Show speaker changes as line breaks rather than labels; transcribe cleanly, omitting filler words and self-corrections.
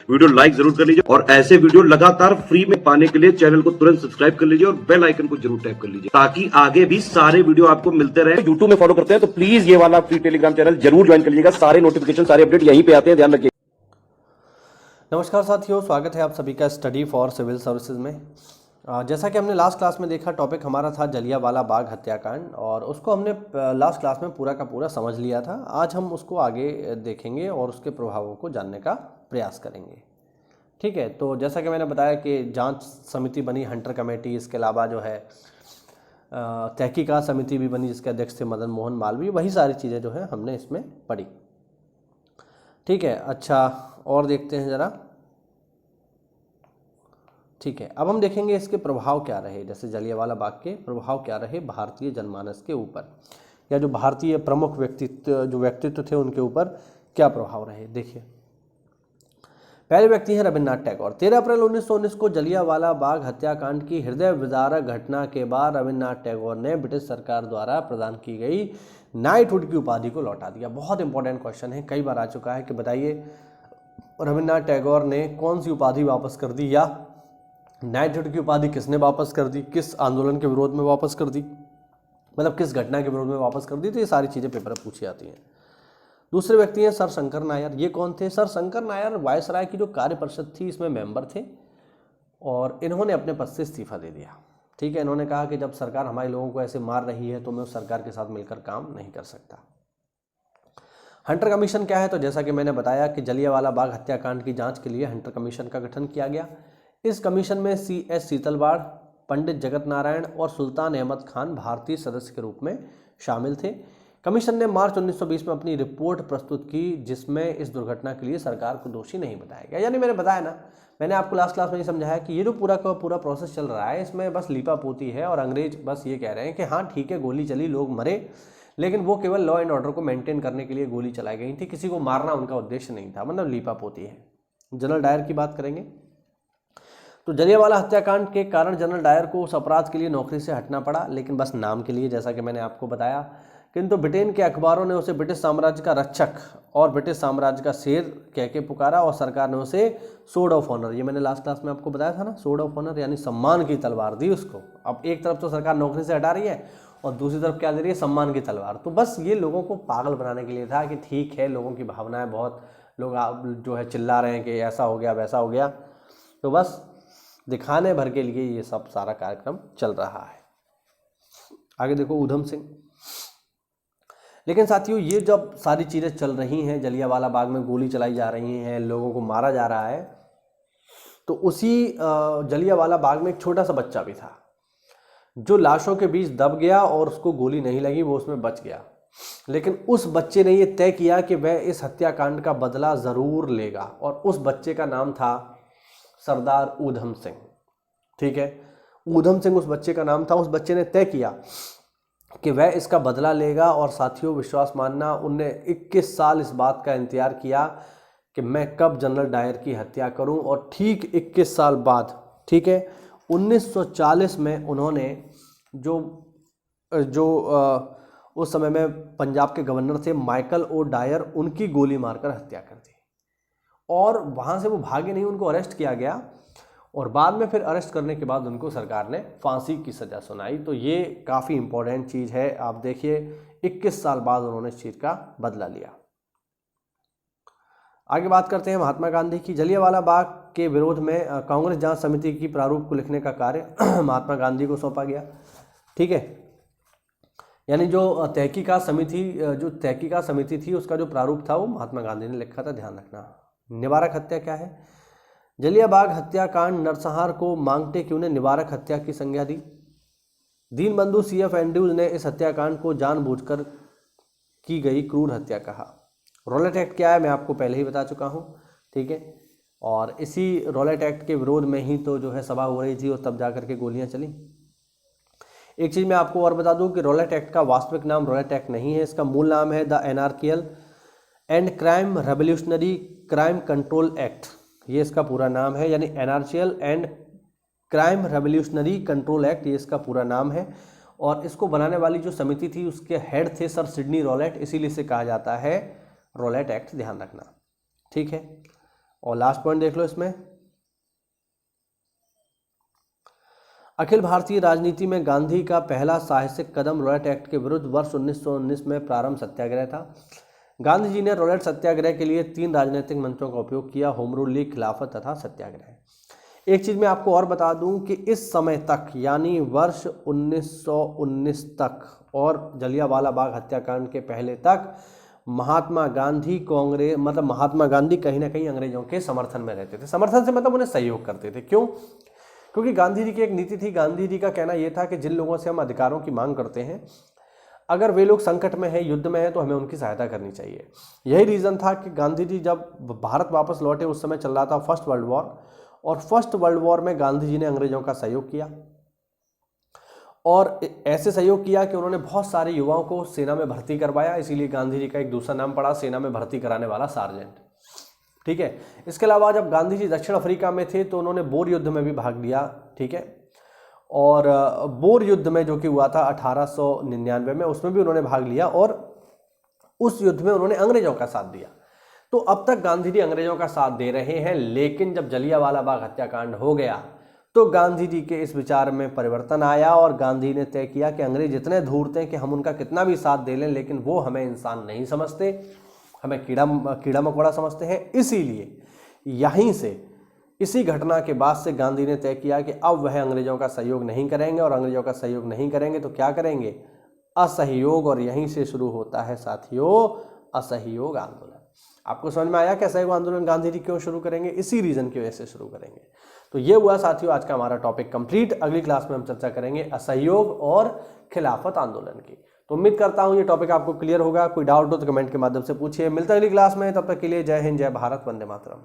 Video like जरूर कर लीजिए और ऐसे वीडियो लगातार फ्री में पाने के लिए चैनल को तुरंत सब्सक्राइब कर लीजिए और बेल आइकन को जरूर टैप कर लीजिए ताकि आगे भी सारे वीडियो आपको मिलते रहे। यूट्यूब में फॉलो करते हैं तो प्लीज ये वाला फ्री टेलीग्राम चैनल जरूर ज्वाइन कर लीजिएगा। सारे नोटिफिकेशन सारे अपडेट यहीं पे आते हैं, ध्यान रखिए।
नमस्कार साथियों, स्वागत है आप सभी का स्टडी फॉर सिविल सर्विसेज में। जैसा कि हमने लास्ट क्लास में देखा, टॉपिक हमारा था जलियांवाला बाग हत्याकांड और उसको हमने लास्ट क्लास में पूरा का पूरा समझ लिया था। आज हम उसको आगे देखेंगे और उसके प्रभावों को जानने का प्रयास करेंगे। ठीक है, तो जैसा कि मैंने बताया कि जांच समिति बनी, हंटर कमेटी, इसके अलावा जो है तहकीकात समिति भी बनी जिसके अध्यक्ष थे मदन मोहन मालवीय। वही सारी चीज़ें जो है हमने इसमें पढ़ी। ठीक है, अच्छा और देखते हैं ज़रा। ठीक है, अब हम देखेंगे इसके प्रभाव क्या रहे। जैसे जलियांवाला बाग के प्रभाव क्या रहे भारतीय जनमानस के ऊपर, या जो भारतीय प्रमुख व्यक्तित्व थे उनके ऊपर क्या प्रभाव रहे। देखिए, पहले व्यक्ति हैं रविन्द्रनाथ टैगोर। 13 अप्रैल 1919 को जलियांवाला बाग हत्याकांड की हृदय विदारक घटना के बाद रविन्द्रनाथ टैगोर ने ब्रिटिश सरकार द्वारा प्रदान की गई नाइटहुड की उपाधि को लौटा दिया। बहुत इंपॉर्टेंट क्वेश्चन है, कई बार आ चुका है कि बताइए रविन्द्रनाथ टैगोर ने कौन सी उपाधि वापस कर दी, या नाइटहुड की उपाधि किसने वापस कर दी, किस आंदोलन के विरोध में वापस कर दी, मतलब किस घटना के विरोध में वापस कर दी। तो ये सारी चीज़ें पेपर में पूछी जाती हैं। दूसरे व्यक्ति हैं सर शंकर नायर। ये कौन थे? सर शंकर नायर वायसराय की जो कार्य परिषद थी इसमें मेंबर थे और इन्होंने अपने पद से इस्तीफा दे दिया। ठीक है, इन्होंने कहा कि जब सरकार हमारे लोगों को ऐसे मार रही है तो मैं उस सरकार के साथ मिलकर काम नहीं कर सकता। हंटर कमीशन क्या है? तो जैसा कि मैंने बताया कि जलियांवाला बाग हत्याकांड की जांच के लिए हंटर कमीशन का गठन किया गया। इस कमीशन में C.S. सीतलवाड़, पंडित जगत नारायण और सुल्तान अहमद खान भारतीय सदस्य के रूप में शामिल थे। कमीशन ने मार्च 1920 में अपनी रिपोर्ट प्रस्तुत की जिसमें इस दुर्घटना के लिए सरकार को दोषी नहीं बताया गया। यानी मैंने बताया ना, मैंने आपको लास्ट क्लास में ये समझाया कि ये जो पूरा का पूरा प्रोसेस चल रहा है इसमें बस लीपापोती है और अंग्रेज बस ये कह रहे हैं कि हाँ ठीक है, गोली चली, लोग मरे, लेकिन वो केवल लॉ एंड ऑर्डर को मेंटेन करने के लिए गोली चलाई गई थी, किसी को मारना उनका उद्देश्य नहीं था, मतलब लीपापोती है। जनरल डायर की बात करेंगे तो जलियांवाला हत्याकांड के कारण जनरल डायर को उस अपराध के लिए नौकरी से हटना पड़ा, लेकिन बस नाम के लिए, जैसा कि मैंने आपको बताया। किंतु ब्रिटेन के अखबारों ने उसे ब्रिटिश साम्राज्य का रक्षक और ब्रिटिश साम्राज्य का शेर कह के पुकारा और सरकार ने उसे सोर्ड ऑफ ऑनर, ये मैंने लास्ट क्लास में आपको बताया था ना, सोर्ड ऑफ ऑनर यानी सम्मान की तलवार दी उसको। अब एक तरफ तो सरकार नौकरी से हटा रही है और दूसरी तरफ क्या दे रही है? सम्मान की तलवार। तो बस ये लोगों को पागल बनाने के लिए था कि ठीक है, लोगों की भावनाएं, बहुत लोग जो है चिल्ला रहे हैं कि ऐसा हो गया वैसा हो गया, तो बस दिखाने भर के लिए ये सब सारा कार्यक्रम चल रहा है। आगे देखो ऊधम सिंह। लेकिन साथियों, ये जब सारी चीज़ें चल रही हैं, जलियांवाला बाग में गोली चलाई जा रही हैं, लोगों को मारा जा रहा है, तो उसी जलियांवाला बाग में एक छोटा सा बच्चा भी था जो लाशों के बीच दब गया और उसको गोली नहीं लगी, वो उसमें बच गया। लेकिन उस बच्चे ने ये तय किया कि वह इस हत्याकांड का बदला ज़रूर लेगा और उस बच्चे का नाम था सरदार ऊधम सिंह। ठीक है, ऊधम सिंह उस बच्चे का नाम था। उस बच्चे ने तय किया कि वह इसका बदला लेगा और साथियों विश्वास मानना, उनने 21 साल इस बात का इंतजार किया कि मैं कब जनरल डायर की हत्या करूं, और ठीक 21 साल बाद, ठीक है, 1940 में उन्होंने जो उस समय में पंजाब के गवर्नर थे माइकल ओ डायर, उनकी गोली मारकर हत्या कर दी। और वहाँ से वो भागे नहीं, उनको अरेस्ट किया गया और बाद में फिर अरेस्ट करने के बाद उनको सरकार ने फांसी की सज़ा सुनाई। तो ये काफ़ी इंपॉर्टेंट चीज़ है। आप देखिए 21 साल बाद उन्होंने इस चीज़ का बदला लिया। आगे बात करते हैं महात्मा गांधी की। जलियांवाला बाग के विरोध में कांग्रेस जांच समिति की प्रारूप को लिखने का कार्य महात्मा गांधी को सौंपा गया। ठीक है, यानी जो तहकीकात समिति थी उसका जो प्रारूप था वो महात्मा गांधी ने लिखा था, ध्यान रखना। निवारक हत्या क्या है? जलियांवाला हत्याकांड नरसंहार को मांगते कि उन्हें निवारक हत्या की संज्ञा दी। दीनबंधु C.F. एंड्रयूज ने इस हत्याकांड को जानबूझकर की गई क्रूर हत्या कहा। रॉलेट एक्ट क्या है मैं आपको पहले ही बता चुका हूँ। ठीक है, और इसी रॉलेट एक्ट के विरोध में ही तो जो है सभा हो रही थी और तब जाकर के गोलियां चली। एक चीज़ मैं आपको और बता दूं कि रॉलेट एक्ट का वास्तविक नाम रॉलेट एक्ट नहीं है, इसका मूल नाम है the anarchical and crime revolutionary crime control act, ये इसका पूरा नाम है। यानी anarchical and crime revolutionary control act, ये इसका पूरा नाम है। और इसको बनाने वाली जो समिति थी उसके हेड थे सर सिडनी रॉलेट, इसीलिए इसे कहा जाता है रॉलेट एक्ट, ध्यान रखना। ठीक है, और लास्ट पॉइंट देख लो इसमें, अखिल भारतीय राजनीति में गांधी का पहला साहसिक कदम रॉलेट एक्ट के विरुद्ध वर्ष 1919 में प्रारंभ सत्याग्रह था। गांधी जी ने रॉलेट सत्याग्रह के लिए 3 राजनीतिक मंचों का उपयोग किया, होम रूल लीग, खिलाफत तथा सत्याग्रह। एक चीज मैं आपको और बता दूं कि इस समय तक यानी वर्ष 1919 तक और जलियांवाला बाग हत्याकांड के पहले तक महात्मा गांधी कांग्रेस मतलब महात्मा गांधी कहीं ना कहीं अंग्रेजों के समर्थन में रहते थे। समर्थन से मतलब उन्हें सहयोग करते थे। क्यों? क्योंकि गांधी जी की एक नीति थी। गांधी जी का कहना यह था कि जिन लोगों से हम अधिकारों की मांग करते हैं, अगर वे लोग संकट में हैं, युद्ध में हैं, तो हमें उनकी सहायता करनी चाहिए। यही रीज़न था कि गांधी जी जब भारत वापस लौटे उस समय चल रहा था फर्स्ट वर्ल्ड वॉर, और फर्स्ट वर्ल्ड वॉर में गांधी जी ने अंग्रेजों का सहयोग किया और ऐसे सहयोग किया कि उन्होंने बहुत सारे युवाओं को सेना में भर्ती करवाया। इसीलिए गांधी जी का एक दूसरा नाम पड़ा सेना में भर्ती कराने वाला सार्जेंट। ठीक है। इसके अलावा जब गांधी जी दक्षिण अफ्रीका में थे तो उन्होंने बोर युद्ध में भी भाग लिया। ठीक है। और बोर युद्ध में जो कि हुआ था 1899 में, उसमें भी उन्होंने भाग लिया और उस युद्ध में उन्होंने अंग्रेजों का साथ दिया। तो अब तक गांधी जी अंग्रेजों का साथ दे रहे हैं, लेकिन जब जलियांवाला बाग हत्याकांड हो गया तो गांधी जी के इस विचार में परिवर्तन आया और गांधी ने तय किया कि अंग्रेज इतने धूर्त हैं कि हम उनका कितना भी साथ दे लें, लेकिन वो हमें इंसान नहीं समझते, हमें कीड़ा मकोड़ा समझते हैं। इसीलिए यहीं से इसी घटना के बाद से गांधी ने तय किया कि अब वह अंग्रेजों का सहयोग नहीं करेंगे, और अंग्रेजों का सहयोग नहीं करेंगे तो क्या करेंगे? असहयोग। और यहीं से शुरू होता है साथियों असहयोग आंदोलन। आपको समझ में आया कि असहयोग आंदोलन गांधी जी क्यों शुरू करेंगे? इसी रीजन की वजह से शुरू करेंगे। तो ये हुआ साथियों आज का हमारा टॉपिक कंप्लीट। अगली क्लास में हम चर्चा करेंगे असहयोग और खिलाफत आंदोलन की। तो उम्मीद करता हूं ये टॉपिक आपको क्लियर होगा। कोई डाउट हो तो कमेंट के माध्यम से पूछिए। मिलते हैं अगली क्लास में, तब तक के लिए जय हिंद, जय भारत, वंदे मातरम।